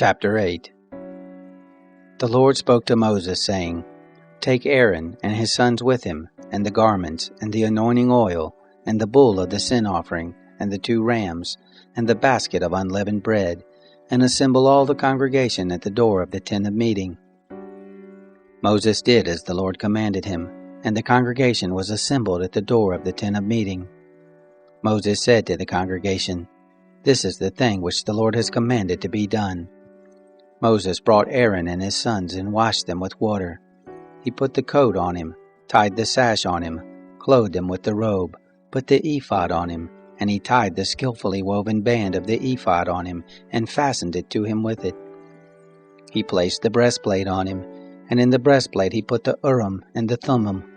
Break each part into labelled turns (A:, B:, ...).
A: Chapter 8. The Lord spoke to Moses, saying, Take Aaron and his sons with him, and the garments, and the anointing oil, and the bull of the sin offering, and the 2 rams, and the basket of unleavened bread, and assemble all the congregation at the door of the tent of meeting. Moses did as the Lord commanded him, and the congregation was assembled at the door of the tent of meeting. Moses said to the congregation, This is the thing which the Lord has commanded to be done. Moses brought Aaron and his sons and washed them with water. He put the coat on him, tied the sash on him, clothed him with the robe, put the ephod on him, and he tied the skillfully woven band of the ephod on him, and fastened it to him with it. He placed the breastplate on him, and in the breastplate he put the Urim and the Thummim.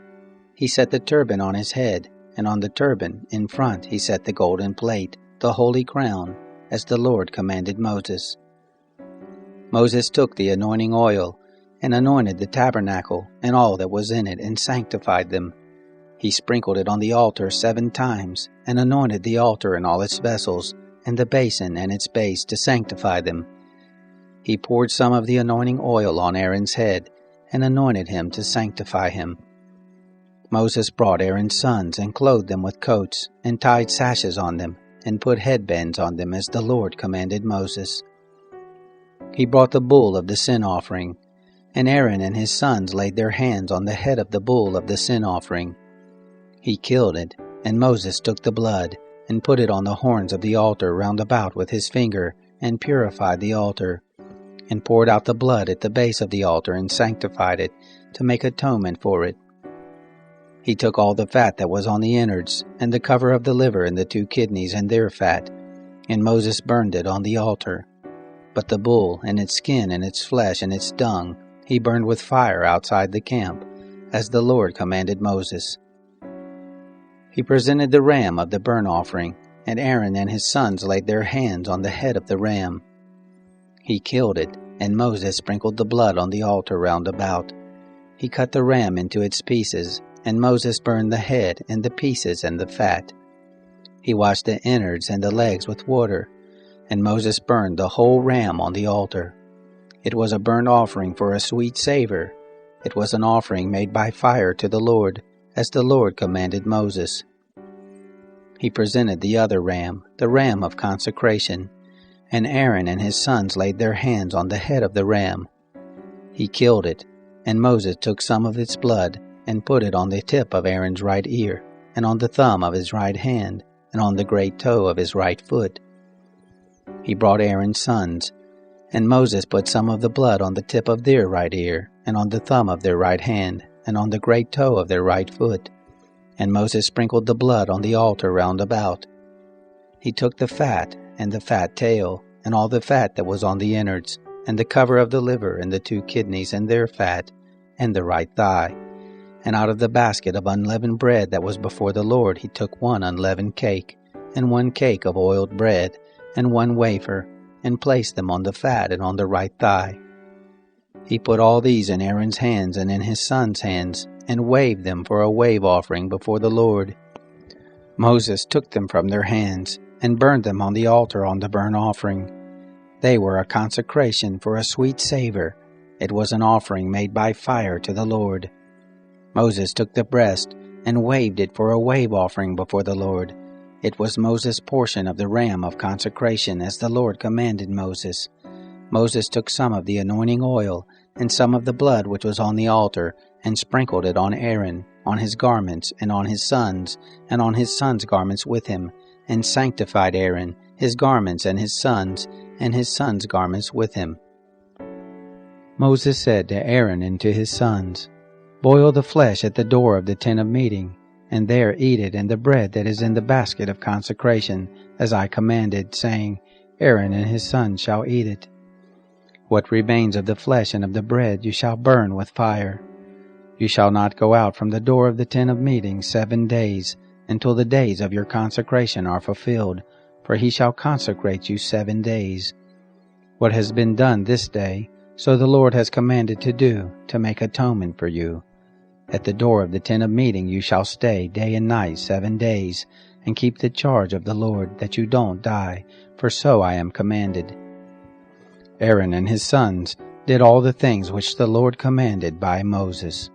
A: He set the turban on his head, and on the turban in front he set the golden plate, the holy crown, as the Lord commanded Moses. Moses took the anointing oil, and anointed the tabernacle and all that was in it, and sanctified them. He sprinkled it on the altar 7 times, and anointed the altar and all its vessels, and the basin and its base, to sanctify them. He poured some of the anointing oil on Aaron's head, and anointed him to sanctify him. Moses brought Aaron's sons, and clothed them with coats, and tied sashes on them, and put headbands on them, as the Lord commanded Moses. He brought the bull of the sin offering, and Aaron and his sons laid their hands on the head of the bull of the sin offering. He killed it, and Moses took the blood, and put it on the horns of the altar round about with his finger, and purified the altar, and poured out the blood at the base of the altar, and sanctified it, to make atonement for it. He took all the fat that was on the innards, and the cover of the liver, and the 2 kidneys and their fat, and Moses burned it on the altar. But the bull, and its skin, and its flesh, and its dung, he burned with fire outside the camp, as the Lord commanded Moses. He presented the ram of the burnt offering, and Aaron and his sons laid their hands on the head of the ram. He killed it, and Moses sprinkled the blood on the altar round about. He cut the ram into its pieces, and Moses burned the head, and the pieces, and the fat. He washed the innards and the legs with water, and Moses burned the whole ram on the altar. It was a burnt offering for a sweet savor. It was an offering made by fire to the Lord, as the Lord commanded Moses. He presented the other ram, the ram of consecration, and Aaron and his sons laid their hands on the head of the ram. He killed it, and Moses took some of its blood, and put it on the tip of Aaron's right ear, and on the thumb of his right hand, and on the great toe of his right foot. He brought Aaron's sons, and Moses put some of the blood on the tip of their right ear, and on the thumb of their right hand, and on the great toe of their right foot. And Moses sprinkled the blood on the altar round about. He took the fat, and the fat tail, and all the fat that was on the innards, and the cover of the liver, and the 2 kidneys and their fat, and the right thigh. And out of the basket of unleavened bread that was before the Lord he took 1 unleavened cake, and 1 cake of oiled bread, and 1 wafer, and placed them on the fat and on the right thigh. He put all these in Aaron's hands and in his sons' hands, and waved them for a wave offering before the Lord. Moses took them from their hands, and burned them on the altar on the burnt offering. They were a consecration for a sweet savor. It was an offering made by fire to the Lord. Moses took the breast, and waved it for a wave offering before the Lord. It was Moses' portion of the ram of consecration, as the Lord commanded Moses. Moses took some of the anointing oil, and some of the blood which was on the altar, and sprinkled it on Aaron, on his garments, and on his sons garments with him, and sanctified Aaron, his garments, and his sons garments with him. Moses said to Aaron and to his sons, Boil the flesh at the door of the tent of meeting, and there eat it and the bread that is in the basket of consecration, as I commanded, saying, Aaron and his sons shall eat it. What remains of the flesh and of the bread you shall burn with fire. You shall not go out from the door of the tent of meeting 7 days, until the days of your consecration are fulfilled, for he shall consecrate you 7 days. What has been done this day, so the Lord has commanded to do, to make atonement for you. At the door of the tent of meeting you shall stay day and night 7 days, and keep the charge of the Lord, that you don't die, for so I am commanded. Aaron and his sons did all the things which the Lord commanded by Moses.